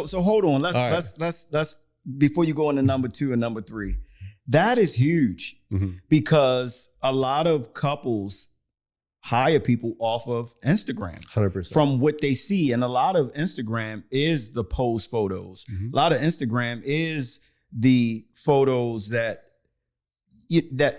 So hold on. All right. Let's before you go into number 2 and number 3. That is huge because a lot of couples hire people off of Instagram 100%. from what they see. And a lot of Instagram is the pose photos. A lot of Instagram is the photos that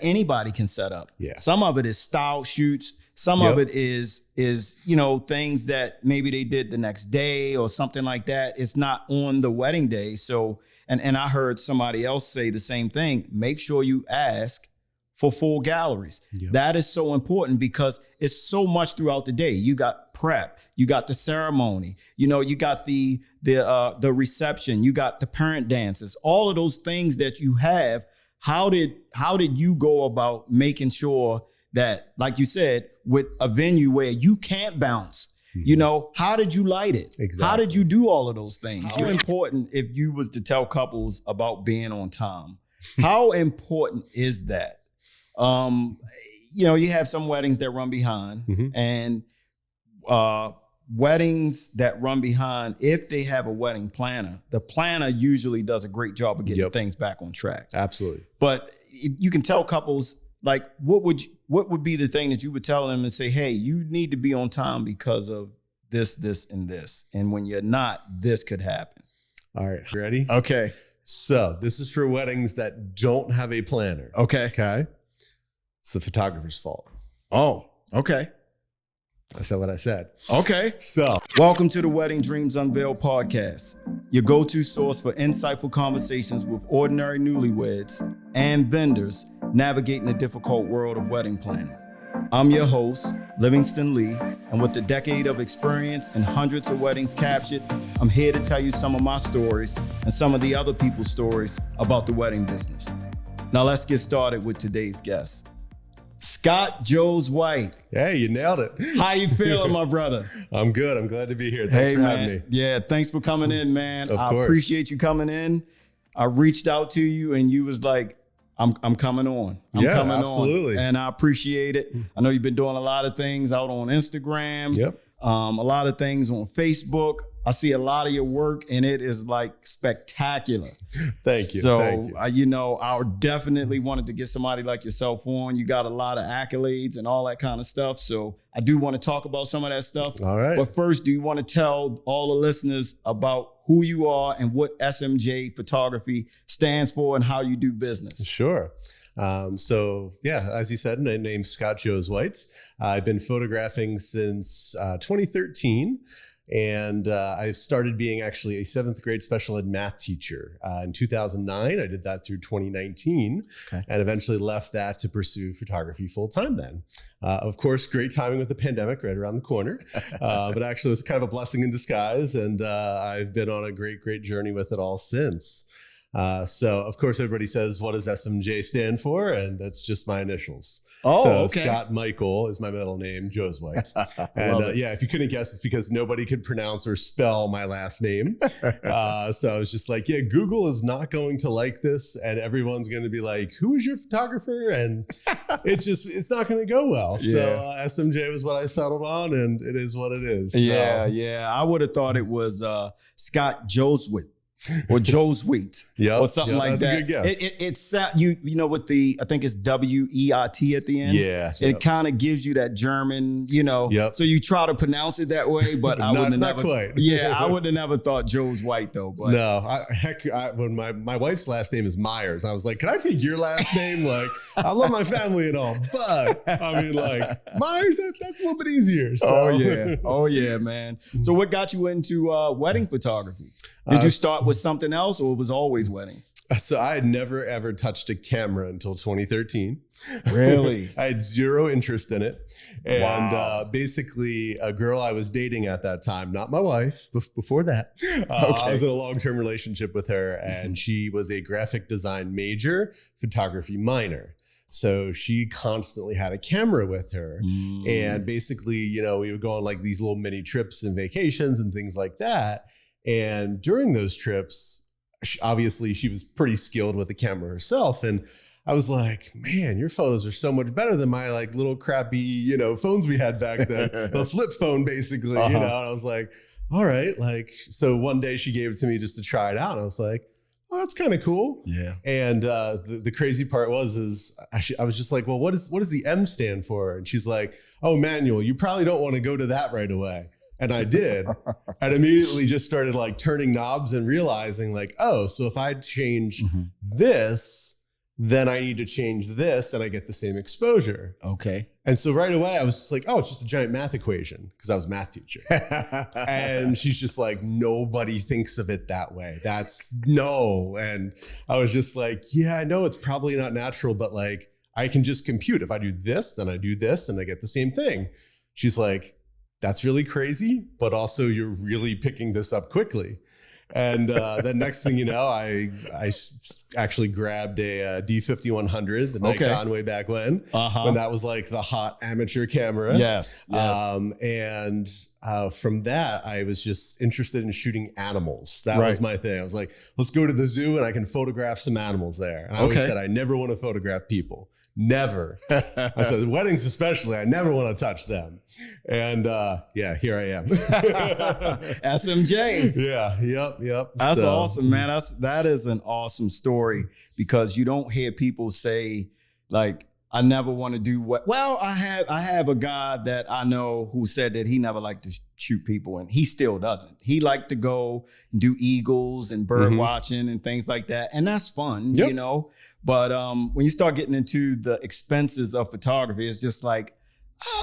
anybody can set up. Yeah. Some of it is style shoots. Some of it is things that maybe they did the next day or something like that. It's not on the wedding day. So, and I heard somebody else say the same thing. Make sure you ask for full galleries. Yep. That is so important because it's so much throughout the day. You got prep, you got the ceremony, you got the reception, you got the parent dances, all of those things that you have. How did you go about making sure that, like you said, with a venue where you can't bounce, how did you light it? Exactly. How did you do all of those things? How important, if you was to tell couples about being on time, how important is that? You have some weddings that run behind and weddings that run behind, if they have a wedding planner, the planner usually does a great job of getting things back on track. Absolutely. But you can tell couples, like, what would be the thing that you would tell them and say, hey, you need to be on time because of this, and this. And when you're not, this could happen. All right. Ready? Okay. So this is for weddings that don't have a planner. Okay. Okay. It's the photographer's fault. Oh, okay. I said what I said. Okay. So welcome to the Wedding Dreams Unveiled podcast, your go-to source for insightful conversations with ordinary newlyweds and vendors navigating the difficult world of wedding planning. I'm your host, Livingston Lee, and with a decade of experience and hundreds of weddings captured, I'm here to tell you some of my stories and some of the other people's stories about the wedding business. Now let's get started with today's guest. Scot Josuweit. Hey, you nailed it. How you feeling, my brother? I'm good. I'm glad to be here. Thanks for having me. Yeah, thanks for coming in, man. Of I course. appreciate you coming in. I reached out to you and you was like, I'm coming on. I'm coming absolutely. on. And I appreciate it. I know you've been doing a lot of things out on Instagram. Yep. A lot of things on Facebook. I see a lot of your work and it is like spectacular. Thank you. So, Thank you. I definitely wanted to get somebody like yourself on. You got a lot of accolades and all that kind of stuff. So I do want to talk about some of that stuff. All right. But first, do you want to tell all the listeners about who you are and what SMJ Photography stands for and how you do business? Sure. As you said, my name's Scot Josuweit. I've been photographing since 2013. And I started being actually a 7th grade special ed math teacher in 2009. I did that through 2019 and eventually left that to pursue photography full time then. Of course, great timing with the pandemic right around the corner, but actually it was kind of a blessing in disguise. And I've been on a great journey with it all since. So of course, everybody says, what does SMJ stand for? And that's just my initials. Oh, so okay. Scott Michael is my middle name, Josuweit. And if you couldn't guess, it's because nobody could pronounce or spell my last name. So I was just like, Google is not going to like this. And everyone's going to be like, who is your photographer? And it's not going to go well. Yeah. So SMJ was what I settled on and it is what it is. Yeah. I would have thought it was Scot Josuweit. Or Josuweit, or something like that. That's a good guess. It's with the, I think it's WEIT at the end. Yeah, it kind of gives you that German, So you try to pronounce it that way, but I wouldn't have not never. quite. Yeah, I would have never thought Josuweit though. But no, when my wife's last name is Myers, I was like, can I take your last name? Like, I love my family and all, but I mean, like Myers, that's a little bit easier. So. Oh yeah, man. So what got you into wedding photography? Did you start with something else or it was always weddings? So I had never, ever touched a camera until 2013. Really? I had zero interest in it. And basically a girl I was dating at that time, not my wife, before that, I was in a long-term relationship with her and she was a graphic design major, photography minor. So she constantly had a camera with her. And basically, we would go on like these little mini trips and vacations and things like that. And during those trips, obviously she was pretty skilled with the camera herself. And I was like, man, your photos are so much better than my like little crappy, phones we had back then, the flip phone basically, And I was like, all right. Like, so one day she gave it to me just to try it out. And I was like, oh, that's kind of cool. Yeah. And the crazy part is I was just like, well, what does the M stand for? And she's like, oh, manual, you probably don't want to go to that right away. And I did. And immediately just started like turning knobs and realizing like, oh, so if I change this, then I need to change this and I get the same exposure. Okay. And so right away I was just like, oh, it's just a giant math equation, because I was a math teacher. And she's just like, nobody thinks of it that way. That's no. And I was just like, yeah, I know it's probably not natural, but like I can just compute. If I do this, then I do this and I get the same thing. She's like, that's really crazy, but also you're really picking this up quickly. And then next thing you know, I actually grabbed a D5100, the Nikon way back when that was like the hot amateur camera. Yes. And from that, I was just interested in shooting animals. That was my thing. I was like, let's go to the zoo and I can photograph some animals there. And I always said, I never want to photograph people. Never. I said, weddings especially, I never want to touch them. And yeah, here I am. SMJ. Yeah. Yep. That's awesome, man. That is an awesome story, because you don't hear people say like, I never want to do what. Well, I have a guy that I know who said that he never liked to shoot people, and he still doesn't. He liked to go and do eagles and bird watching and things like that, and that's fun, you know. But when you start getting into the expenses of photography, it's just like,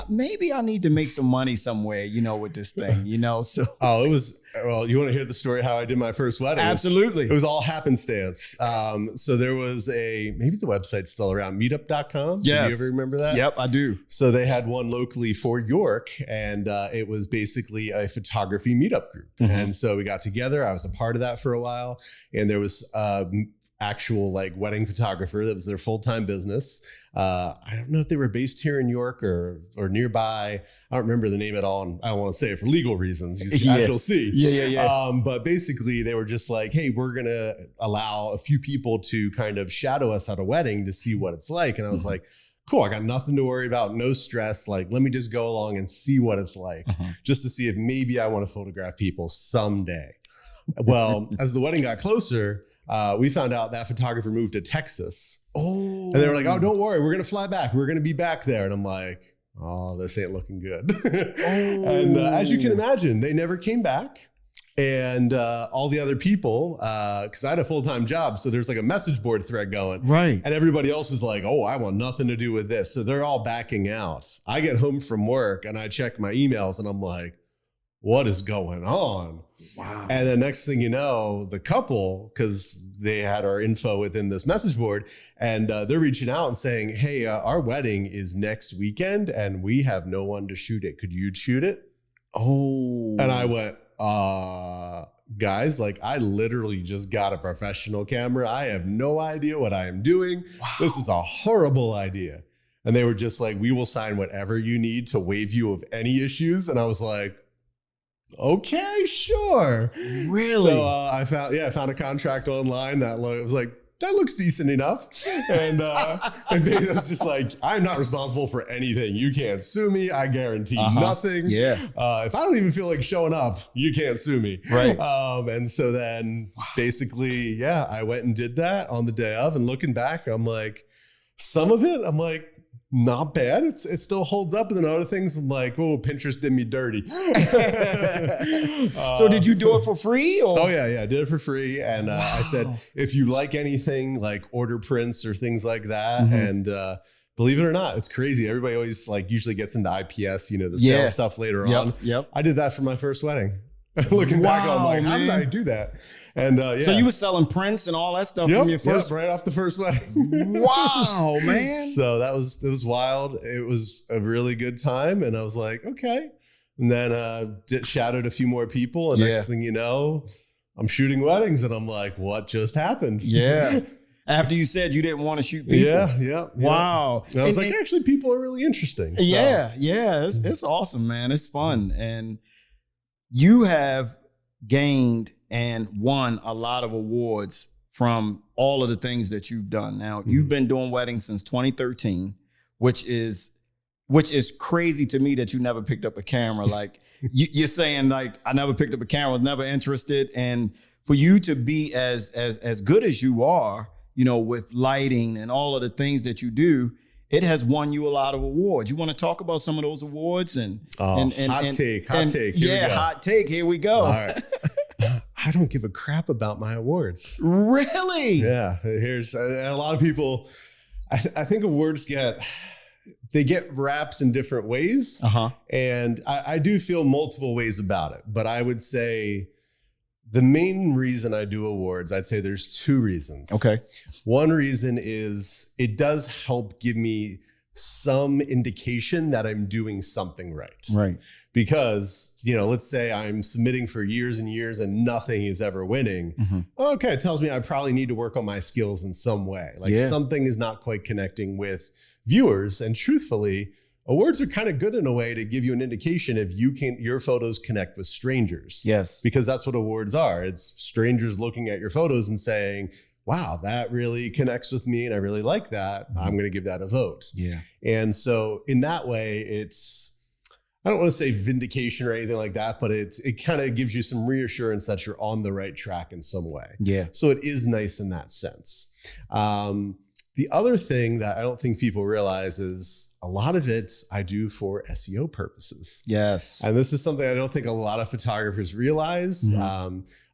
maybe I need to make some money somewhere, you know, with this thing, you know. So it was, well, you want to hear the story how I did my first wedding? Absolutely. It was all happenstance. So there was maybe the website's still around, meetup.com. Yes. Do you ever remember that? Yep, I do. So they had one locally for York, and it was basically a photography meetup group. And so we got together. I was a part of that for a while, and there was actual like wedding photographer that was their full-time business. I don't know if they were based here in York or nearby. I don't remember the name at all, and I don't want to say it for legal reasons, as you'll see. Yeah. But basically they were just like, hey, we're gonna allow a few people to kind of shadow us at a wedding to see what it's like. And I was like, cool, I got nothing to worry about, no stress. Like, let me just go along and see what it's like, just to see if maybe I want to photograph people someday. Well, as the wedding got closer, we found out that photographer moved to Texas. And they were like, oh, don't worry, we're going to fly back. We're going to be back there. And I'm like, oh, this ain't looking good. And as you can imagine, they never came back. And all the other people, because I had a full-time job, so there's like a message board thread going. Right. And everybody else is like, oh, I want nothing to do with this. So they're all backing out. I get home from work and I check my emails and I'm like, what is going on? Wow. And the next thing you know, the couple, because they had our info within this message board, and they're reaching out and saying, hey, our wedding is next weekend and we have no one to shoot it. Could you shoot it? Oh. And I went, guys, like I literally just got a professional camera. I have no idea what I am doing. Wow. This is a horrible idea. And they were just like, we will sign whatever you need to waive you of any issues. And I was like, okay, sure. Really? So I found a contract online that was like, that looks decent enough. And it was just like, I'm not responsible for anything. You can't sue me. I guarantee nothing. Yeah. If I don't even feel like showing up, you can't sue me. Right. And so then basically, I went and did that on the day of, and looking back, I'm like, some of it, I'm like, not bad. It still holds up. And then other things, I'm like, oh, Pinterest did me dirty. So did you do it for free? Or? Oh yeah. I did it for free. And I said, if you like anything like order prints or things like that. And believe it or not, it's crazy. Everybody always like usually gets into IPS, you know, the sales stuff later on. Yep. I did that for my first wedding. Looking back, I'm like, how did I do that? And so you were selling prints and all that stuff from your first, right off the first wedding. Wow, man! So it was wild. It was a really good time, and I was like, okay. And then shadowed a few more people, and next thing you know, I'm shooting weddings, and I'm like, what just happened? Yeah. After you said you didn't want to shoot people. Yeah. Wow. And I was like, actually, people are really interesting. So. Yeah. It's awesome, man. It's fun, and you have gained and won a lot of awards from all of the things that you've done. Now, you've been doing weddings since 2013, which is which is crazy to me that you never picked up a camera. Like you're saying, like, I never picked up a camera, was never interested. And for you to be as good as you are, you know, with lighting and all of the things that you do, it has won you a lot of awards. You want to talk about some of those awards? Hot take. Hot take. Here we go. All right. I don't give a crap about my awards. Really? Yeah. Here's a lot of people. I think awards get raps in different ways. And I do feel multiple ways about it. But I would say the main reason I do awards, I'd say there's two reasons. Okay. One reason is it does help give me some indication that I'm doing something right. Right. Because, you know, let's say I'm submitting for years and years and nothing is ever winning. Okay, it tells me I probably need to work on my skills in some way. Like something is not quite connecting with viewers. And truthfully, awards are kind of good in a way to give you an indication if your photos connect with strangers. Yes. Because that's what awards are. It's strangers looking at your photos and saying, wow, that really connects with me and I really like that. I'm going to give that a vote. Yeah. And so in that way, I don't want to say vindication or anything like that, but it kind of gives you some reassurance that you're on the right track in some way. Yeah. So it is nice in that sense. The other thing that I don't think people realize is a lot of it I do for SEO purposes. Yes. And this is something I don't think a lot of photographers realize.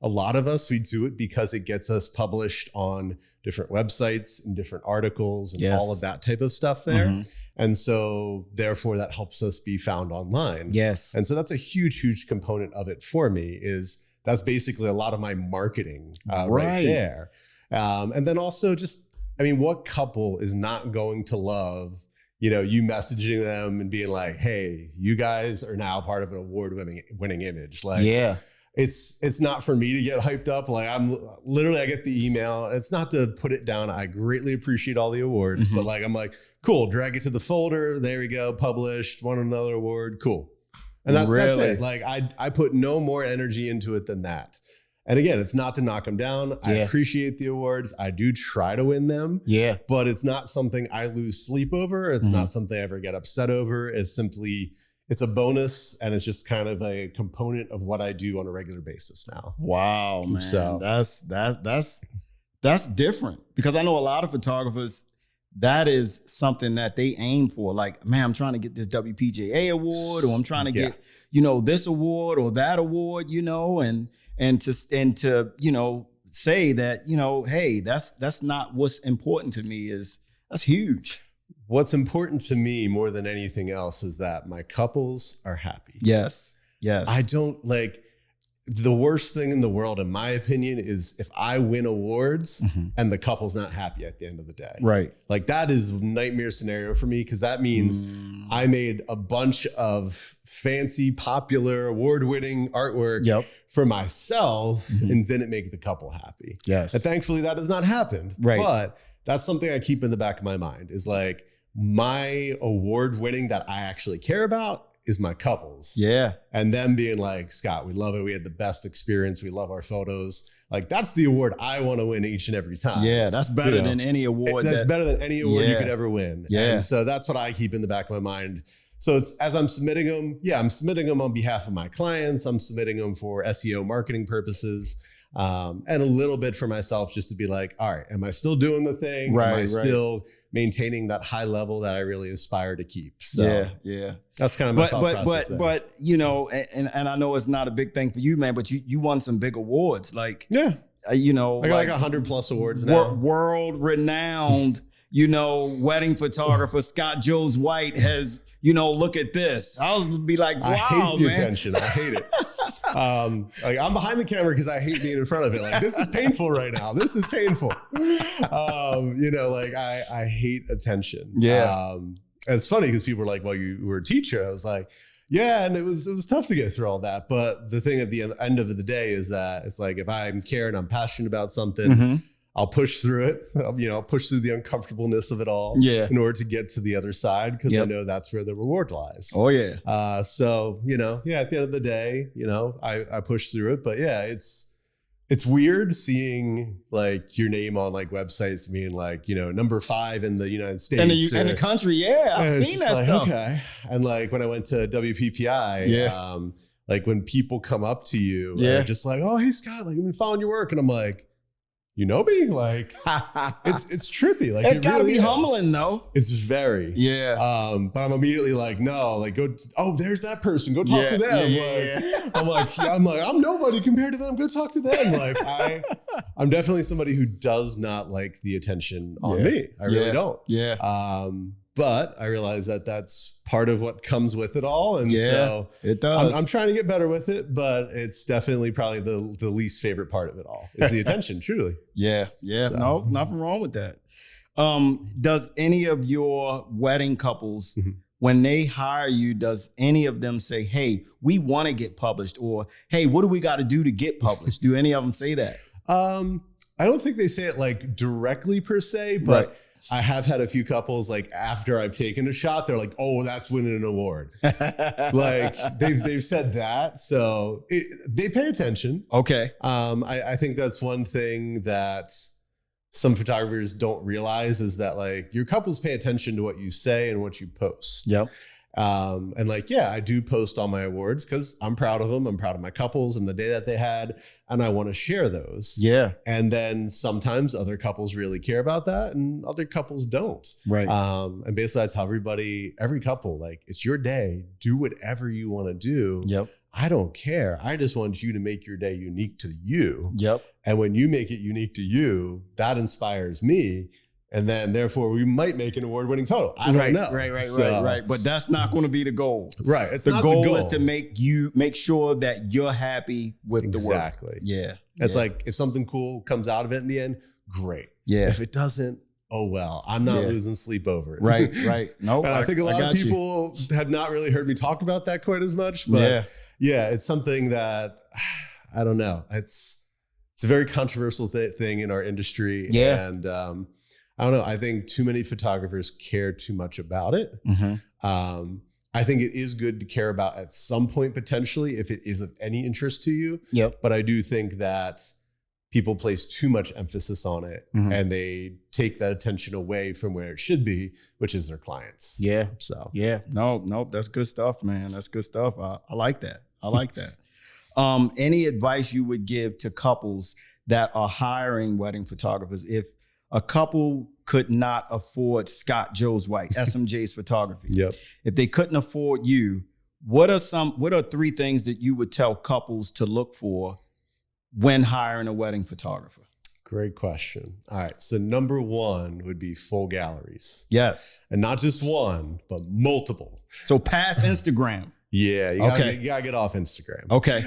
A lot of us, we do it because it gets us published on different websites and different articles and all of that type of stuff there. And so therefore that helps us be found online. Yes. And so that's a huge, huge component of it for me that's basically a lot of my marketing right there. And then also just, I mean, what couple is not going to love, you know, you messaging them and being like, hey, you guys are now part of an award-winning image. Like, it's not for me to get hyped up. Like I get the email. It's not to put it down. I greatly appreciate all the awards, but like, I'm like, cool, drag it to the folder. There we go. Published, won another award. Cool. And that's it. Like I put no more energy into it than that. And again, it's not to knock them down. I appreciate the awards. I do try to win them. Yeah. But it's not something I lose sleep over. It's not something I ever get upset over. It's a bonus, and it's just kind of a component of what I do on a regular basis now. Wow, man. So that's different, because I know a lot of photographers, that is something that they aim for. Like, man, I'm trying to get this WPJA award, or I'm trying to get, you know, this award or that award, you know, and to, you know, say that, you know, hey, that's not what's important to me. That's huge. What's important to me more than anything else is that my couples are happy. Yes. Yes. I don't like, the worst thing in the world, in my opinion, is if I win awards and the couple's not happy at the end of the day. Right. Like that is a nightmare scenario for me, because that means I made a bunch of fancy, popular, award-winning artwork for myself and didn't make the couple happy. Yes. And thankfully that has not happened. Right. But that's something I keep in the back of my mind, is like, my award winning that I actually care about is my couples. Yeah. And them being like, Scott, we love it. We had the best experience. We love our photos. Like, that's the award I want to win each and every time. Yeah. That's better than any award. That's better than any award you could ever win. Yeah. And so that's what I keep in the back of my mind. So it's, as I'm submitting them, I'm submitting them on behalf of my clients. I'm submitting them for SEO marketing purposes. And a little bit for myself, just to be like, all right, am I still doing the thing? Right, am I still maintaining that high level that I really aspire to keep? So that's kind of my thought process there. But you know, and I know it's not a big thing for you, man, but you won some big awards. Like, you know, I got like 100+ awards now. World renowned, you know, wedding photographer Scot Josuweit has, you know, look at this. I was be like, wow, I hate the attention. I hate it. Like, I'm behind the camera because I hate being in front of it. Like, this is painful right now. This is painful. You know, like I hate attention. Yeah. And it's funny because people were like, well, you were a teacher. I was like, yeah. And it was tough to get through all that. But the thing at the end of the day is that it's like, if I care and I'm passionate about something, I'll push through it. I'll push through the uncomfortableness of it all in order to get to the other side, because I know that's where the reward lies. Oh, yeah. So, you know, at the end of the day, you know, I push through it. But yeah, It's weird seeing like your name on like websites being like, number 5 in the United States. In the country. Yeah. I've seen that stuff. Okay. And like when I went to WPPI, like when people come up to you and are just like, oh, hey Scott, like I've been following your work. And I'm like, you know me? Like it's trippy. Like it's gotta be humbling though. It's very. Yeah. But I'm immediately like, no, like there's that person. Go talk to them. I'm like, I'm nobody compared to them. Go talk to them. Like I'm definitely somebody who does not like the attention on me. I really don't. Yeah. But I realize that that's part of what comes with it all. And so it does. I'm trying to get better with it, but it's definitely probably the least favorite part of it all is the attention, truly. Yeah. So. No, nothing wrong with that. Does any of your wedding couples, when they hire you, does any of them say, hey, we want to get published, or hey, what do we got to do to get published? Do any of them say that? I don't think they say it like directly per se, but I have had a few couples like after I've taken a shot, they're like, oh, that's winning an award. Like they've said that. So they pay attention. Okay. I think that's one thing that some photographers don't realize is that like your couples pay attention to what you say and what you post. Yep. And like, I do post all my awards because I'm proud of them. I'm proud of my couples and the day that they had, and I want to share those. Yeah. And then sometimes other couples really care about that and other couples don't. Right. And basically I tell every couple, like, it's your day, do whatever you want to do. Yep. I don't care. I just want you to make your day unique to you. Yep. And when you make it unique to you, that inspires me. And then, therefore, we might make an award-winning photo. I don't know. Right. But that's not going to be the goal. Right. It's the not goal. The goal is to make sure that you're happy with the work. Exactly. Yeah. It's like if something cool comes out of it in the end, great. Yeah. If it doesn't, oh well. I'm not losing sleep over it. Right. No. And I think a lot of people have not really heard me talk about that quite as much. But it's something that I don't know. It's a very controversial thing in our industry. Yeah. And I don't know. I think too many photographers care too much about it. I think it is good to care about at some point, potentially, if it is of any interest to you. Yep. But I do think that people place too much emphasis on it and they take that attention away from where it should be, which is their clients. Yeah. So, No, that's good stuff, man. That's good stuff. I like that. Any advice you would give to couples that are hiring wedding photographers if a couple could not afford Scott Josuweit, SMJ's photography? Yep. If they couldn't afford you, what are 3 things that you would tell couples to look for when hiring a wedding photographer? Great question. All right. So number 1 would be full galleries. Yes. And not just one, but multiple. So past Instagram. Yeah, you gotta get off Instagram. Okay.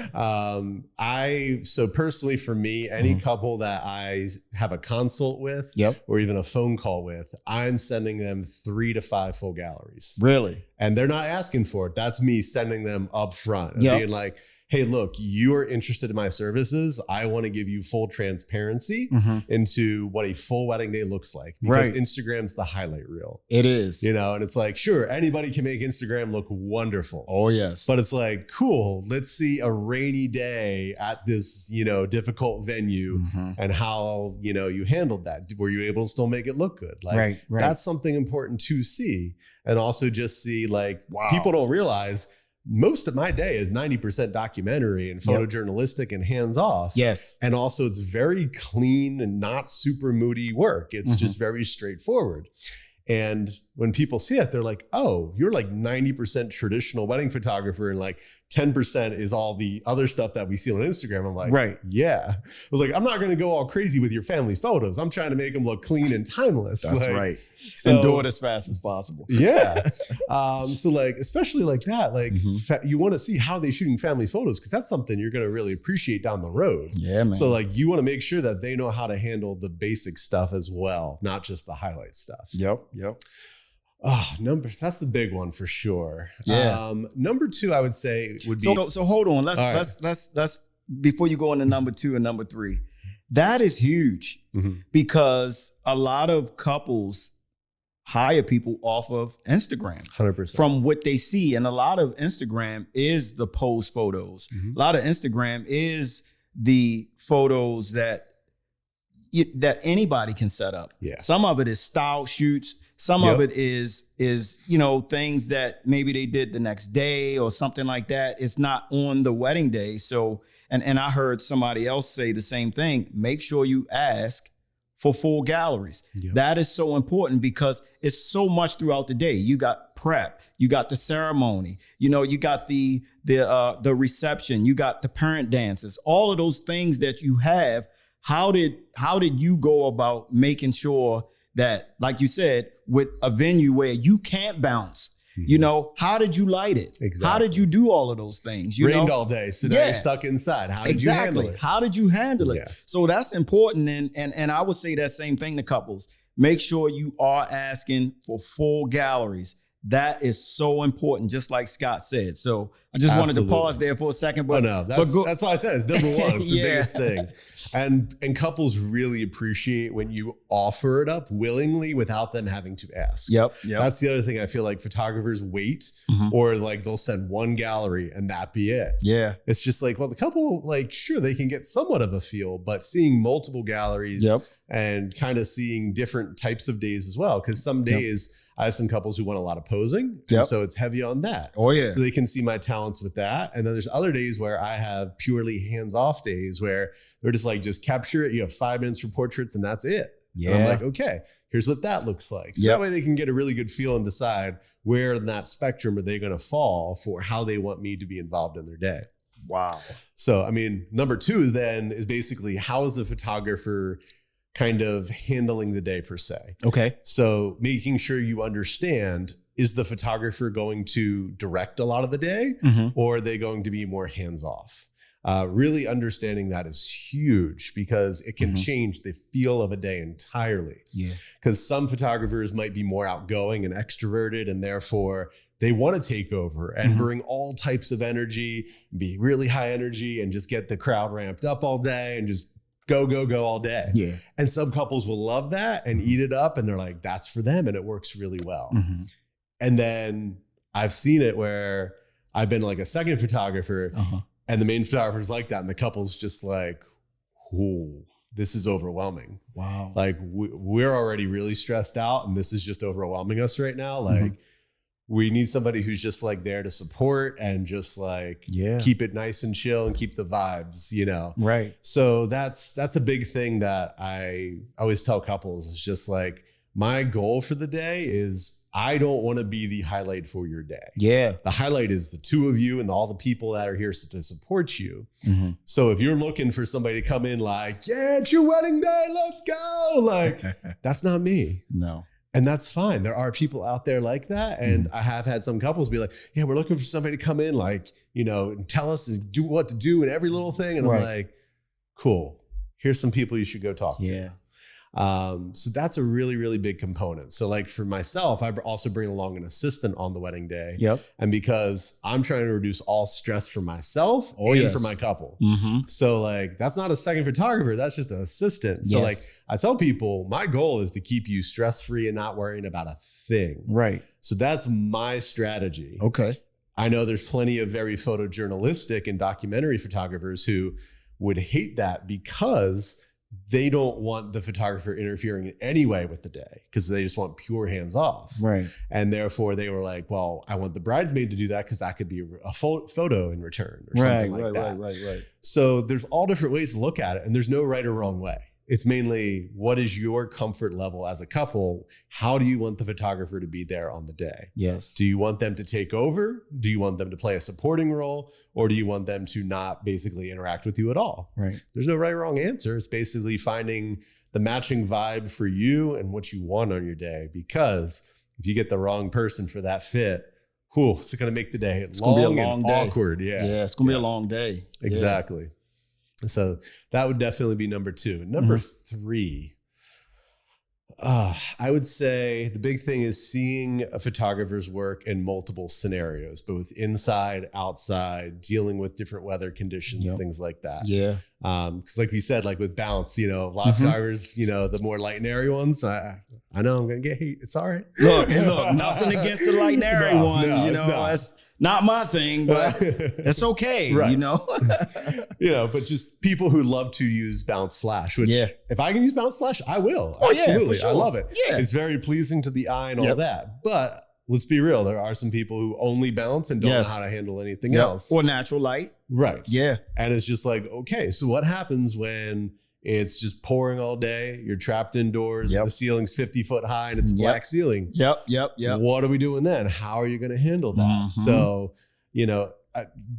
So personally for me, any couple that I have a consult with or even a phone call with, I'm sending them 3 to 5 full galleries. Really? And they're not asking for it. That's me sending them up front and being like, hey, look, you are interested in my services. I want to give you full transparency into what a full wedding day looks like. Because Instagram's the highlight reel. It is. And it's like, sure, anybody can make Instagram look wonderful. Oh, yes. But it's like, cool, let's see a rainy day at this, difficult venue and how, you handled that. Were you able to still make it look good? Like, right. That's something important to see. And also just see people don't realize most of my day is 90% documentary and photojournalistic and hands-off. Yes. And also it's very clean and not super moody work. It's just very straightforward. And when people see it, they're like, oh, you're like 90% traditional wedding photographer and like 10% is all the other stuff that we see on Instagram. I'm like, yeah. I was like, I'm not going to go all crazy with your family photos. I'm trying to make them look clean and timeless. That's right. So, and do it as fast as possible. Yeah. So especially like that, you want to see how they're shooting family photos because that's something you're going to really appreciate down the road. Yeah, man. So you want to make sure that they know how to handle the basic stuff as well, not just the highlight stuff. Yep. Oh, numbers. That's the big one for sure. Yeah. Number 2, I would say would be. So hold on. Let's before you go into number 2 and number 3, that is huge because a lot of couples hire people off of Instagram 100% from what they see. And a lot of Instagram is the pose photos. A lot of Instagram is the photos that anybody can set up. Yeah. Some of it is style shoots. Some of it is things that maybe they did the next day or something like that. It's not on the wedding day. So, and I heard somebody else say the same thing. Make sure you ask for full galleries. Yep. That is so important because it's so much throughout the day. You got prep, you got the ceremony, you got the reception, you got the parent dances, all of those things that you have. How did you go about making sure that, like you said, with a venue where you can't bounce, how did you light it? Exactly. How did you do all of those things? Rained all day, so now you're stuck inside. How did you handle it? How did you handle it? So that's important. And I would say that same thing to couples. Make sure you are asking for full galleries. That is so important, just like Scott said. So I just wanted to pause there for a second. But that's why I said it's number one. It's the biggest thing. And couples really appreciate when you offer it up willingly without them having to ask. Yep. That's the other thing. I feel like photographers wait, or like they'll send one gallery and that be it. Yeah. It's just like, well, the couple, like, sure, they can get somewhat of a feel, but seeing multiple galleries and kind of seeing different types of days as well. Because some days I have some couples who want a lot of posing. And so it's heavy on that. Oh, yeah. So they can see my talents with that. And then there's other days where I have purely hands-off days where they're just capture it. You have 5 minutes for portraits and that's it. Yeah. And I'm like, okay, here's what that looks like. So that way they can get a really good feel and decide where in that spectrum are they going to fall for how they want me to be involved in their day. Wow. So, I mean, number 2 then is basically how is the photographer kind of handling the day per se. Okay. So making sure you understand, is the photographer going to direct a lot of the day or are they going to be more hands-off? Really understanding that is huge because it can change the feel of a day entirely. Yeah. Because some photographers might be more outgoing and extroverted and therefore they want to take over and bring all types of energy, be really high energy and just get the crowd ramped up all day and just go all day. Yeah. And some couples will love that and eat it up and they're like, that's for them. And it works really well. And then I've seen it where I've been like a second photographer and the main photographer's like that. And the couple's just like, ooh, this is overwhelming. Wow. Like we're already really stressed out and this is just overwhelming us right now. Like we need somebody who's just like there to support and just like keep it nice and chill and keep the vibes, Right. So that's a big thing that I always tell couples is just like my goal for the day is I don't want to be the highlight for your day. Yeah. The highlight is the two of you and all the people that are here to support you. So if you're looking for somebody to come in like, yeah, it's your wedding day, let's go. Like, that's not me. No. And that's fine. There are people out there like that. And I have had some couples be like, yeah, we're looking for somebody to come in, like, and tell us and do what to do and every little thing. And I'm like, cool. Here's some people you should go talk to. So that's a really, really big component. So like for myself, I also bring along an assistant on the wedding day. And because I'm trying to reduce all stress for myself and for my couple. So like, that's not a second photographer. That's just an assistant. So like I tell people my goal is to keep you stress-free and not worrying about a thing. Right. So that's my strategy. Okay. I know there's plenty of very photojournalistic and documentary photographers who would hate that because they don't want the photographer interfering in any way with the day because they just want pure hands off. Right. And therefore they were like, well, I want the bridesmaid to do that because that could be a photo in return or something like that. Right. So there's all different ways to look at it and there's no right or wrong way. It's mainly what is your comfort level as a couple? How do you want the photographer to be there on the day? Yes. Do you want them to take over? Do you want them to play a supporting role? Or do you want them to not basically interact with you at all? Right. There's no right or wrong answer. It's basically finding the matching vibe for you and what you want on your day. Because if you get the wrong person for that fit, it's going to make the day long and awkward. Yeah. Yeah. It's going to be a long day. Exactly. So that would definitely be number 2. Number 3, I would say the big thing is seeing a photographer's work in multiple scenarios, both inside, outside, dealing with different weather conditions, things like that. Yeah. Because like we said, like with bounce, a lot of photographers, the more light and airy ones, I know I'm going to get hate. It's all right. Look, nothing against the light and airy ones. That's not my thing, but it's okay. Right. But just people who love to use bounce flash, which if I can use bounce flash, I will. Oh, absolutely. Yeah, for sure. I love it. Yeah. It's very pleasing to the eye and all that. But let's be real. There are some people who only bounce and don't know how to handle anything else. Or natural light. Right. Yeah. And it's just like, okay, so what happens when it's just pouring all day? You're trapped indoors. The ceiling's 50 foot high and it's black ceiling. Yep. What are we doing then? How are you going to handle that? So,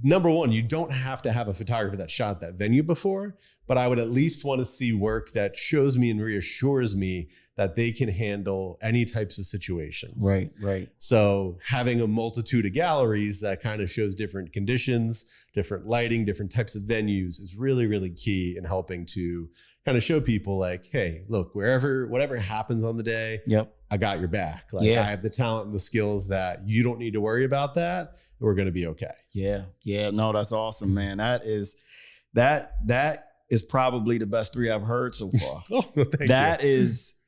number one, you don't have to have a photographer that shot that venue before, but I would at least want to see work that shows me and reassures me that they can handle any types of situations. Right. So having a multitude of galleries that kind of shows different conditions, different lighting, different types of venues is really, really key in helping to kind of show people like, hey, look, whatever happens on the day, I got your back. Like I have the talent and the skills that you don't need to worry about that. We're going to be okay. Yeah. No, that's awesome, man. That is probably the best 3 I've heard so far. Thank you.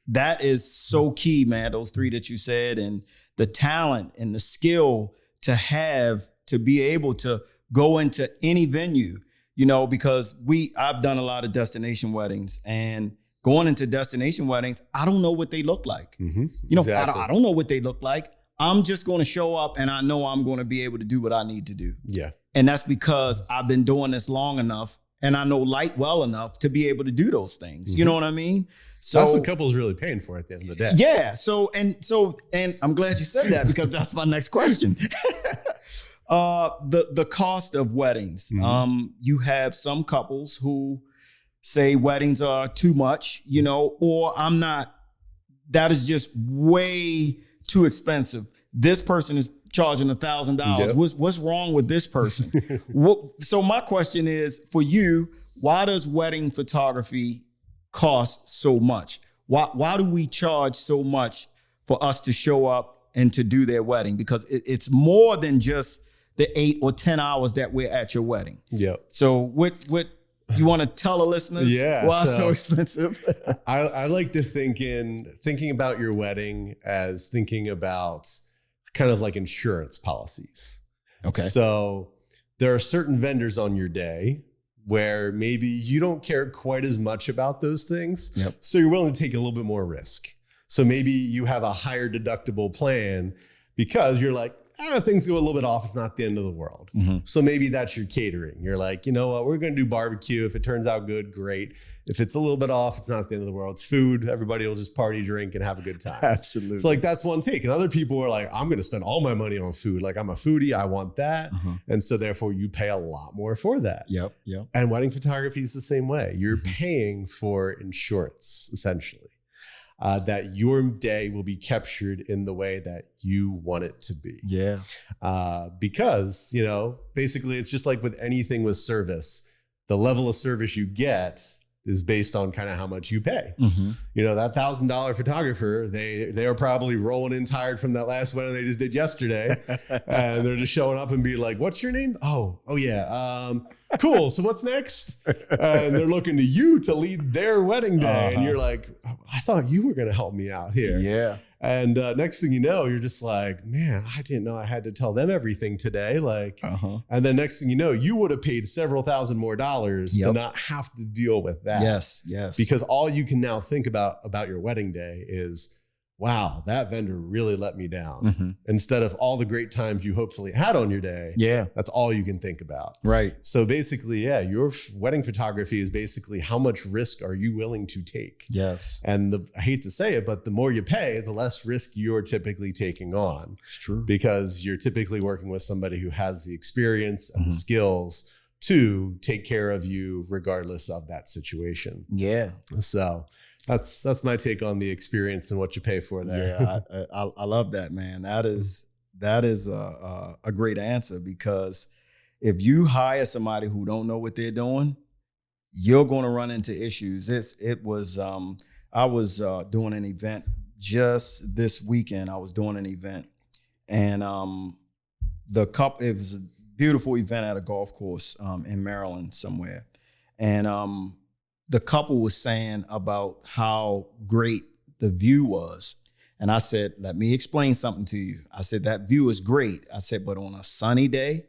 That is so key, man. Those 3 that you said, and the talent and the skill to have to be able to go into any venue, because I've done a lot of destination weddings, and going into destination weddings, I don't know what they look like. Exactly. I don't know what they look like. I'm just going to show up and I know I'm going to be able to do what I need to do. Yeah. And that's because I've been doing this long enough and I know light well enough to be able to do those things. You know what I mean? So that's what couples really paying for at the end of the day. Yeah. So I'm glad you said that because that's my next question. The cost of weddings. You have some couples who say weddings are too much, or that is just way too expensive. This person is charging $1,000. What's wrong with this person? So my question is for you, why does wedding photography cost so much? Why do we charge so much for us to show up and to do their wedding? Because it's more than just the 8 or 10 hours that we're at your wedding. So what you want to tell the listeners why it's so expensive? I like to thinking about your wedding as thinking about kind of like insurance policies. Okay. So there are certain vendors on your day where maybe you don't care quite as much about those things. So you're willing to take a little bit more risk. So maybe you have a higher deductible plan because you're like, if things go a little bit off, it's not the end of the world. So maybe that's your catering. You're like, you know what, we're going to do barbecue. If it turns out good, great. If it's a little bit off, it's not the end of the world. It's food. Everybody will just party, drink, and have a good time. Absolutely. So like that's one take. And other people are like, I'm going to spend all my money on food. Like I'm a foodie. I want that. And so therefore you pay a lot more for that. Yep. And wedding photography is the same way. You're paying for insurance, essentially. That your day will be captured in the way that you want it to be. Because, basically it's just like with anything with service, the level of service you get is based on kind of how much you pay. That $1,000 photographer, they are probably rolling in tired from that last wedding they just did yesterday. And they're just showing up and be like, what's your name? Oh yeah. Cool. So what's next? And they're looking to you to lead their wedding day. And you're like, I thought you were going to help me out here. And next thing you know, you're just like, man, I didn't know I had to tell them everything today. And then next thing you know, you would have paid several thousand more dollars to not have to deal with that. Yes. Because all you can now think about your wedding day is, wow, that vendor really let me down. Instead of all the great times you hopefully had on your day. That's all you can think about. Right. So basically, your wedding photography is basically how much risk are you willing to take? Yes. And I hate to say it, but the more you pay, the less risk you're typically taking on. It's true. Because you're typically working with somebody who has the experience and the skills to take care of you regardless of that situation. So that's my take on the experience and what you pay for there. I love that, man. That is a great answer, because if you hire somebody who don't know what they're doing, you're going to run into issues. I was doing an event just this weekend. I was doing an event, and it was a beautiful event at a golf course in Maryland somewhere. And the couple was saying about how great the view was. And I said, let me explain something to you. I said, that view is great. I said, but on a sunny day,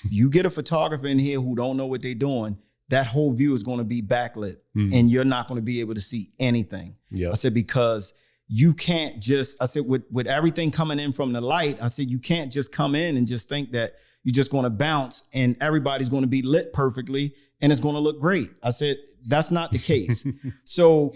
you get a photographer in here who don't know what they're doing, that whole view is going to be backlit and you're not going to be able to see anything. Yep. I said, because you can't just, I said, with everything coming in from the light, I said, you can't just come in and just think that you're just going to bounce and everybody's going to be lit perfectly and it's going to look great. I said, that's not the case. So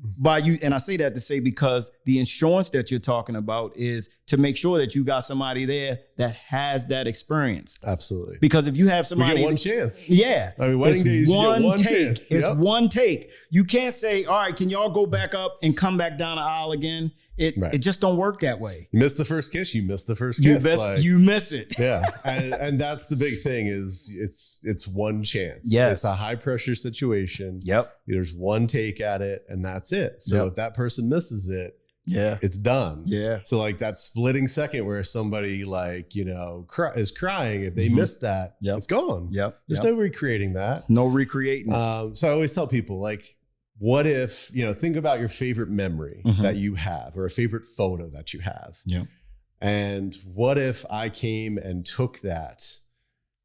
by you, and I say that to say because the insurance that you're talking about is to make sure that you got somebody there that has that experience. Absolutely. Because if you have somebody, we get one chance. Yeah. I mean, wedding days, you get one chance. It's one take. You can't say, all right, can y'all go back up and come back down the aisle again? It just don't work that way. You miss the first kiss, you miss the first kiss. You miss it. Yeah. And that's the big thing is it's one chance. Yes. It's a high pressure situation. Yep. There's one take at it and that's it. So if that person misses it, it's done. Yeah. So like that splitting second where somebody is crying, if they miss that, it's gone. Yep. There's no recreating that. No recreating. So I always tell people like, what if, think about your favorite memory that you have or a favorite photo that you have. Yeah. And what if I came and took that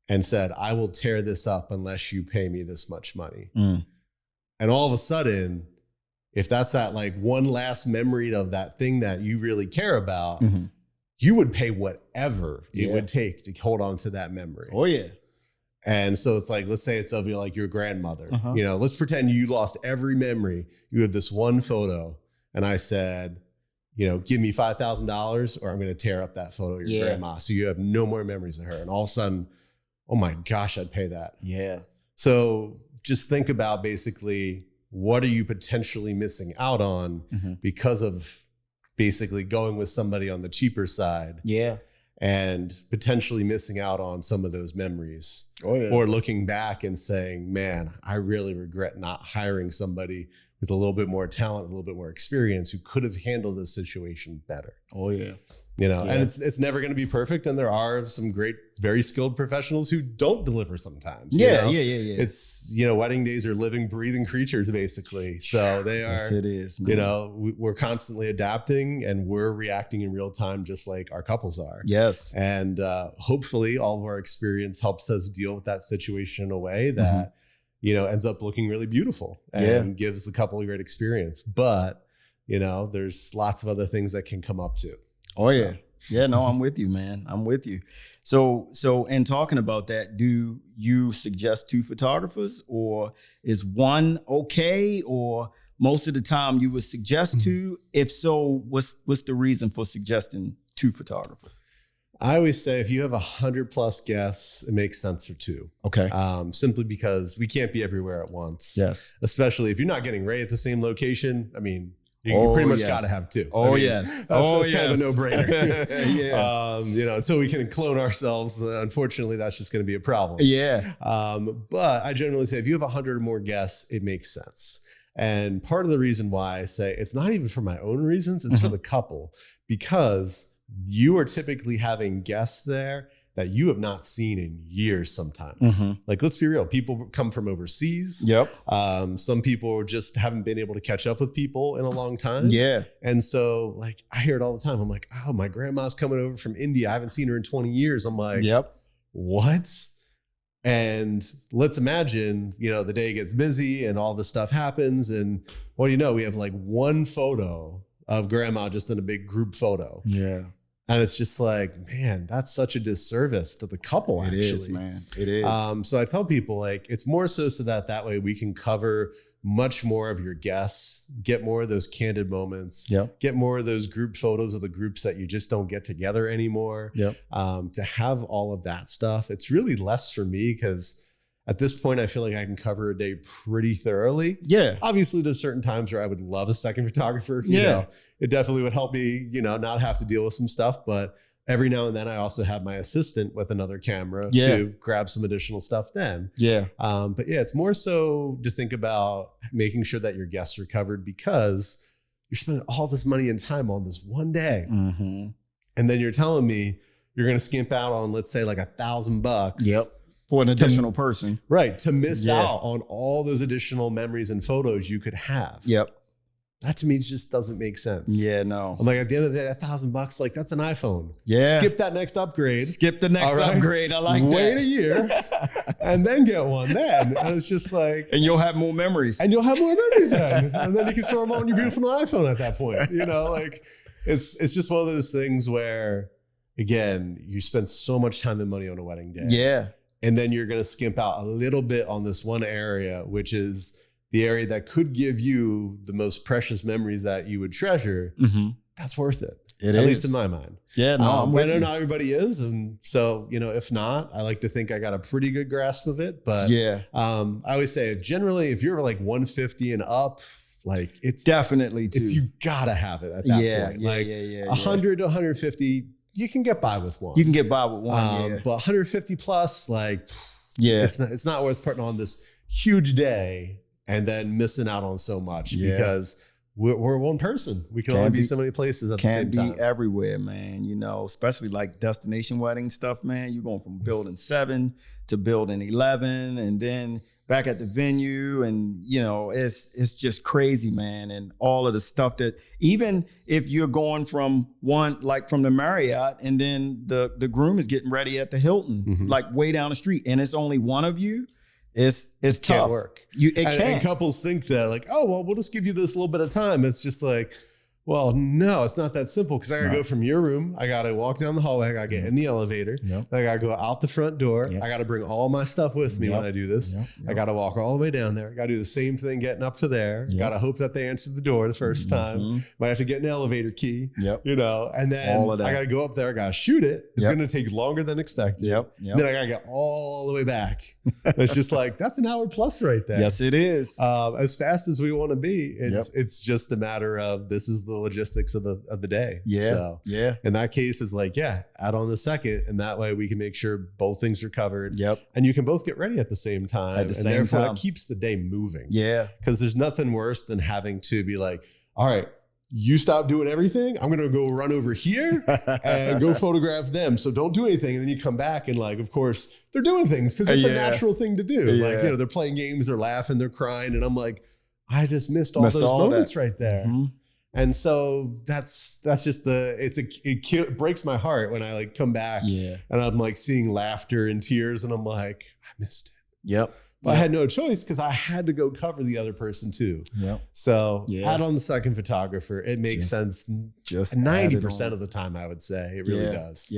and said, I will tear this up unless you pay me this much money. And all of a sudden, if that's that like one last memory of that thing that you really care about, you would pay whatever it would take to hold on to that memory. Oh yeah. And so it's like, let's say it's of your grandmother, let's pretend you lost every memory. You have this one photo and I said, give me $5,000 or I'm going to tear up that photo of your grandma. So you have no more memories of her. And all of a sudden, oh my gosh, I'd pay that. Yeah. So just think about basically, what are you potentially missing out on because of basically going with somebody on the cheaper side? Yeah. And potentially missing out on some of those memories. Oh, yeah. Or looking back and saying, man, I really regret not hiring somebody with a little bit more talent, a little bit more experience who could have handled this situation better. Oh yeah. And it's never going to be perfect. And there are some great, very skilled professionals who don't deliver sometimes. Yeah. It's, wedding days are living, breathing creatures basically. So they are, yes, it is, man. We're constantly adapting and we're reacting in real time, just like our couples are. Yes. And hopefully all of our experience helps us deal with that situation in a way that, ends up looking really beautiful and gives the couple a great experience. But, there's lots of other things that can come up too. Oh yeah. Yeah, no, I'm with you, man. I'm with you. So in talking about that, do you suggest 2 photographers or is one okay? Or most of the time you would suggest 2? If so, what's the reason for suggesting 2 photographers? I always say if you have 100+ guests, it makes sense for 2. Okay. Simply because we can't be everywhere at once. Yes. Especially if you're not getting Ray at the same location. I mean, you pretty much got to have 2. Yes. That's kind of a no-brainer. Until we can clone ourselves, unfortunately, that's just going to be a problem. Yeah. But I generally say if you have 100 or more guests, it makes sense. And part of the reason why I say it's not even for my own reasons, it's for the couple, because you are typically having guests there that you have not seen in years sometimes. Like, let's be real. People come from overseas. Yep. Some people just haven't been able to catch up with people in a long time. Yeah. And so like, I hear it all the time. I'm like, oh, my grandma's coming over from India. I haven't seen her in 20 years. I'm like, yep. What? And let's imagine, the day gets busy and all this stuff happens. And what do you know? We have like one photo of grandma just in a big group photo. Yeah. And it's just like, man, that's such a disservice to the couple, actually. It is, man. It is. So I tell people, like, it's more so that way we can cover much more of your guests, get more of those candid moments, get more of those group photos of the groups that you just don't get together anymore. To have all of that stuff, it's really less for me because at this point, I feel like I can cover a day pretty thoroughly. Yeah. Obviously, there's certain times where I would love a second photographer. You know, it definitely would help me, not have to deal with some stuff. But every now and then, I also have my assistant with another camera to grab some additional stuff then. Yeah. But yeah, it's more so to think about making sure that your guests are covered because you're spending all this money and time on this one day. And then you're telling me you're going to skimp out on, let's say, like $1,000. Yep. for an additional person. Right. To miss out on all those additional memories and photos you could have. Yep. That to me just doesn't make sense. Yeah, no. I'm like, at the end of the day, $1,000, like that's an iPhone. Yeah. Skip that next upgrade. Skip the next upgrade. I like that. Wait a year and then get one then. And it's just like. And you'll have more memories. And you'll have more memories then. And then you can store them on your beautiful iPhone at that point. You know, like it's just one of those things where, again, you spend so much time and money on a wedding day. Yeah. And then you're going to skimp out a little bit on this one area, which is the area that could give you the most precious memories that you would treasure. Mm-hmm. That's worth it. At least in my mind. Yeah, no, I know not everybody is. And so, you know, if not, I like to think I got a pretty good grasp of it. But I always say generally, if you're like 150 and up, like it's definitely too. You gotta have it at that point. Like 100 to 150, you can get by with one. You can get by with one. But 150 plus, like, it's not worth putting on this huge day and then missing out on so much because we're one person. We can only be so many places at the same time. Can't be everywhere, man. You know, especially like destination wedding stuff, man. You're going from building 7 to building 11 and then back at the venue. And, you know, it's just crazy, man. And all of the stuff that even if you're going from one, like from the Marriott and then the groom is getting ready at the Hilton, like way down the street and it's only one of you. It's tough. Can't work. It can't. And couples think that like, oh, well, we'll just give you this little bit of time. It's just like, well, no, it's not that simple because I got to go from your room. I got to walk down the hallway. I got to get in the elevator. Then I got to go out the front door. I got to bring all my stuff with me when I do this. I got to walk all the way down there. I got to do the same thing getting up to there. Got to hope that they answer the door the first time. Might have to get an elevator key, you know, and then all of that. I got to go up there. I got to shoot it. It's going to take longer than expected. Then I got to get all the way back. It's just like, that's an hour plus right there. Yes, it is. As fast as we want to be, it's just a matter of this is the logistics of the day. So in that case is like, add on the second. And that way we can make sure both things are covered. And you can both get ready at the same time. At the same time. That keeps the day moving. Because there's nothing worse than having to be like, all right, you stop doing everything. I'm going to go run over here and go photograph them. So don't do anything. And then you come back and like, of course, they're doing things because it's a natural thing to do. Like, you know, they're playing games, they're laughing, they're crying. And I'm like, I just missed all those moments right there. And so that's just it breaks my heart when I like come back and I'm like seeing laughter and tears and I'm like, I missed it. But I had no choice because I had to go cover the other person too. So add on the second photographer. It makes sense. Just 90% of the time, I would say it really does.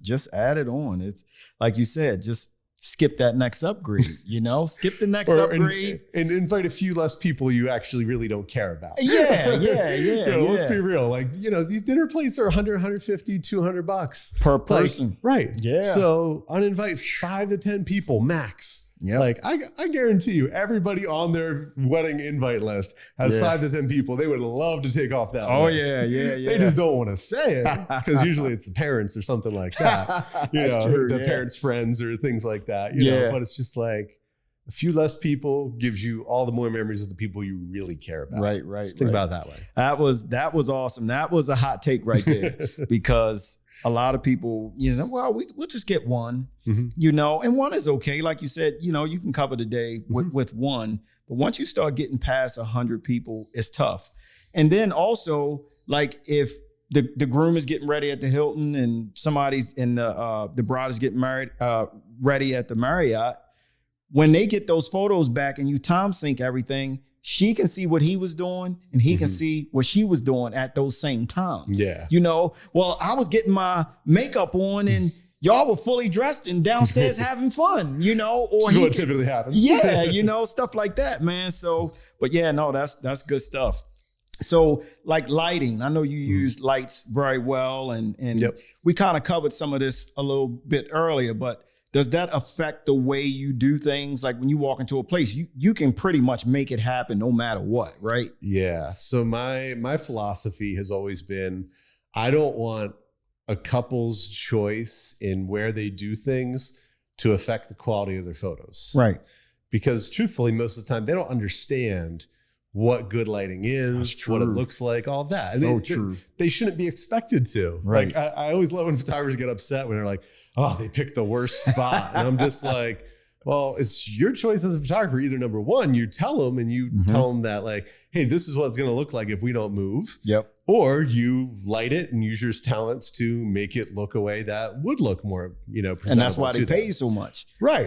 Just add it on. It's like you said, just skip that next upgrade, you know, skip the next upgrade and invite a few less people you actually really don't care about. You know, let's be real. Like, you know, these dinner plates are 100, 150, $200 per person. Like, right. So uninvite 5 to 10 people max. Like I guarantee you everybody on their wedding invite list has 5 to 10 people they would love to take off that list. They just don't want to say it because usually it's the parents or something like that. You know, true, the parents' friends or things like that. You know, but it's just like a few less people gives you all the more memories of the people you really care about. Right. Just think about it that way. That was awesome. That was a hot take right there because a lot of people, you know, well, we'll just get one, you know, and one is okay. Like you said, you know, you can cover the day with one, but once you start getting past 100 people, it's tough. And then also, like if the groom is getting ready at the Hilton and somebody's in the bride is getting married, ready at the Marriott, when they get those photos back and you time sync everything, she can see what he was doing and he can see what she was doing at those same times. You know, well, I was getting my makeup on and y'all were fully dressed and downstairs having fun, you know, or what typically happens. You know, stuff like that, man. So, but that's good stuff. So like lighting, I know you use lights very well and we kind of covered some of this a little bit earlier, but does that affect the way you do things? Like when you walk into a place, you can pretty much make it happen no matter what, right? Yeah. So my philosophy has always been, I don't want a couple's choice in where they do things to affect the quality of their photos. Right. Because truthfully, most of the time they don't understand what good lighting is, what it looks like, all that. And So true. They shouldn't be expected to. Right. Like I always love when photographers get upset when they're like, oh, they picked the worst spot. And I'm just like, well, it's your choice as a photographer. Either number one, you tell them and you tell them that like, hey, this is what it's going to look like if we don't move. Yep. Or you light it and use your talents to make it look a way that would look more, presentable. And that's why they pay so much. Right.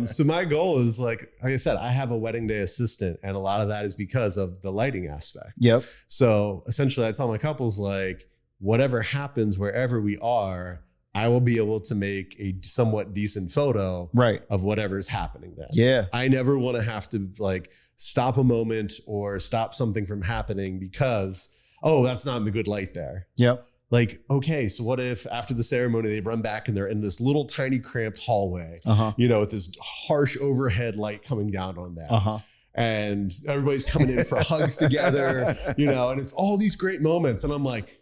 So my goal is like I said, I have a wedding day assistant, and a lot of that is because of the lighting aspect. Yep. So essentially I tell my couples like, whatever happens, wherever we are, I will be able to make a somewhat decent photo of whatever is happening then. Yeah. I never want to have to like stop a moment or stop something from happening because, oh, that's not in the good light there. Yep. Like, okay, so what if after the ceremony, they run back and they're in this little tiny cramped hallway, with this harsh overhead light coming down on that. And everybody's coming in for hugs together, and it's all these great moments. And I'm like,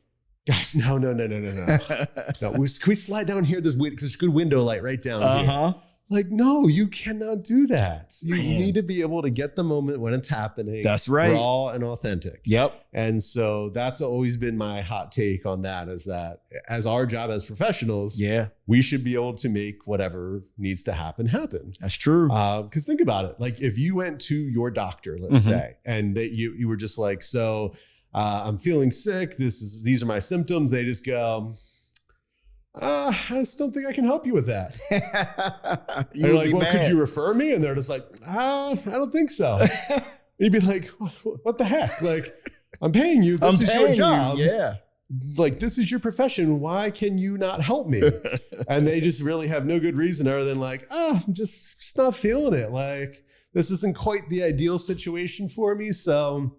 guys, no. Can we slide down here? There's good window light right down here. Like, no, you cannot do that. You need to be able to get the moment when it's happening. That's right. Raw and authentic. Yep. And so that's always been my hot take on that, is that as our job as professionals, we should be able to make whatever needs to happen. That's true. Because think about it. Like if you went to your doctor, let's say, and that you were just like, so I'm feeling sick. These are my symptoms. They just go, I just don't think I can help you with that. They're like, well, could you refer me? And they're just like, I don't think so. You'd be like, what the heck? Like, I'm paying you. This is your job. Yeah. Like, this is your profession. Why can you not help me? And they just really have no good reason other than like, I'm just not feeling it. Like, this isn't quite the ideal situation for me. So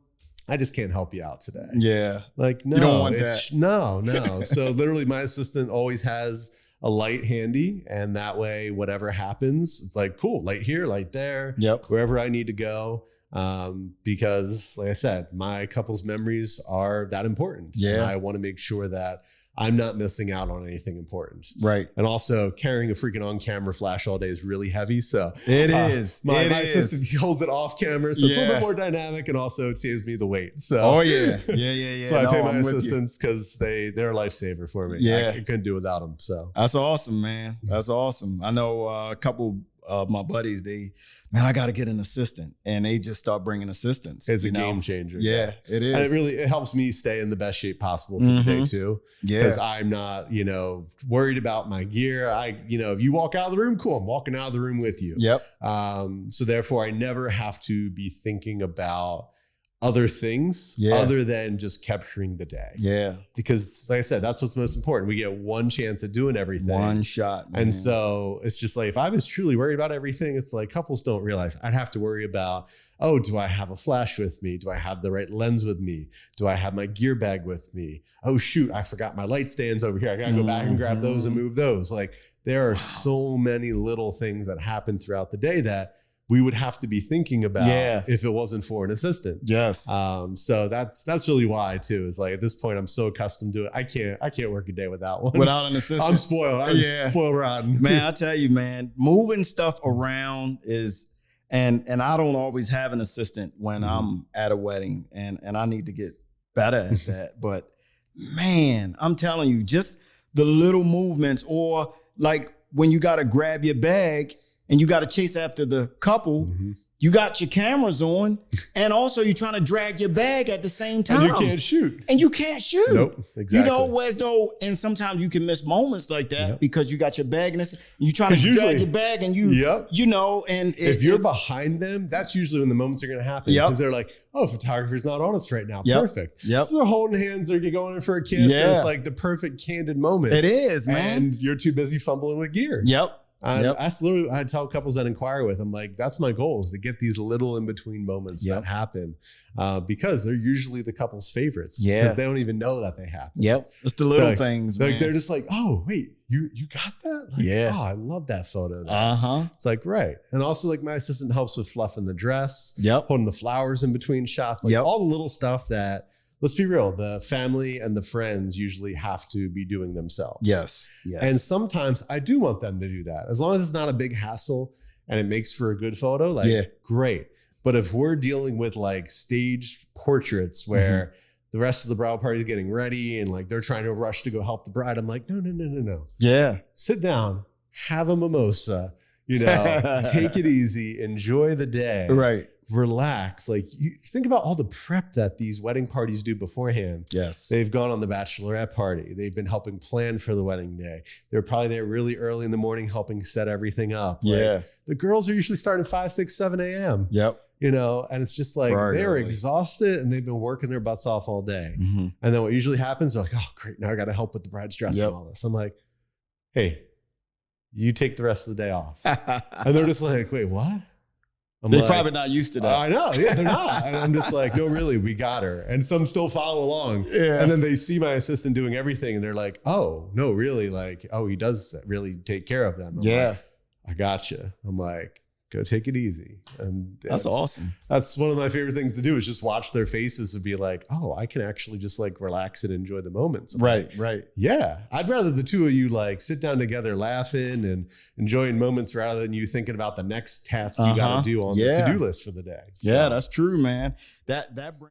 I just can't help you out today. Yeah. Like, no, you don't want that. No. So literally my assistant always has a light handy, and that way, whatever happens, it's like, cool, light here, light there, wherever I need to go. Because like I said, my couple's memories are that important. Yeah. And I want to make sure that I'm not missing out on anything important. Right. And also carrying a freaking on-camera flash all day is really heavy. So it is. My assistant, he holds it off camera. So it's a little bit more dynamic, and also it saves me the weight. So yeah. So I pay my assistants because they're a lifesaver for me. Yeah. I couldn't do without them. So that's awesome, man. That's awesome. I know a couple of my buddies, I got to get an assistant, and they just start bringing assistants. It's a game changer. Yeah, it is. And it helps me stay in the best shape possible for the day too. Yeah. Because I'm not, worried about my gear. If you walk out of the room, cool. I'm walking out of the room with you. Yep. So therefore I never have to be thinking about other things other than just capturing the day. Yeah. Because like I said, that's what's most important. We get one chance at doing everything. One shot, man. And so it's just like, if I was truly worried about everything, it's like couples don't realize I'd have to worry about, do I have a flash with me? Do I have the right lens with me? Do I have my gear bag with me? Oh shoot, I forgot my light stands over here. I gotta go back and grab those and move those. Like there are so many little things that happen throughout the day that we would have to be thinking about if it wasn't for an assistant. Yes. So that's really why too, is like at this point I'm so accustomed to it. I can't work a day without one. Without an assistant. I'm spoiled. I'm spoiled rotten. Man, I tell you, man, moving stuff around is, and I don't always have an assistant when I'm at a wedding, and I need to get better at that. But man, I'm telling you, just the little movements, or like when you got to grab your bag and you got to chase after the couple, you got your cameras on, and also you're trying to drag your bag at the same time. And you can't shoot. Nope, exactly. Whereas though, and sometimes you can miss moments like that because you got your bag and you're trying to drag your bag, and and if you're behind them, that's usually when the moments are going to happen. Because they're like, oh, photographer's not on us right now. Perfect. So they're holding hands, they're going in for a kiss, and it's like the perfect candid moment. It is, man. And you're too busy fumbling with gear. That's literally, I tell couples that inquire with, I'm like, that's my goal, is to get these little in between moments that happen, because they're usually the couple's favorites. Because they don't even know that they happen. It's the little things, man. Like they're just like, oh wait, you got that? Like, oh, I love that photo. It's like, right. And also like my assistant helps with fluffing the dress, holding the flowers in between shots, like all the little stuff that, let's be real, the family and the friends usually have to be doing themselves. Yes. And sometimes I do want them to do that. As long as it's not a big hassle and it makes for a good photo, like great. But if we're dealing with like staged portraits where the rest of the bridal party is getting ready and like they're trying to rush to go help the bride, I'm like, no. Yeah. Sit down, have a mimosa, take it easy, enjoy the day. Right. Relax. Like, you think about all the prep that these wedding parties do beforehand. Yes. They've gone on the bachelorette party. They've been helping plan for the wedding day. They're probably there really early in the morning helping set everything up. Yeah. Like, the girls are usually starting 5, 6, 7 a.m. Yep. And it's just like Right, they're early. exhausted and they've been working their butts off all day. Mm-hmm. And then what usually happens, they're like, oh, great. Now I got to help with the bride's dress and all this. I'm like, hey, you take the rest of the day off. And they're just like, wait, what? They're probably not used to that. I know. Yeah, they're not. And I'm just like, no, really, we got her. And some still follow along. Yeah. And then they see my assistant doing everything and they're like, oh, no, really? Like, oh, he does really take care of them. I'm like, I got you. I'm like, go take it easy. And that's awesome. That's one of my favorite things to do is just watch their faces and be like, oh, I can actually just like relax and enjoy the moments. Right, right. Yeah. I'd rather the two of you like sit down together laughing and enjoying moments rather than you thinking about the next task you got to do on the to-do list for the day. Yeah, that's true, man. That brings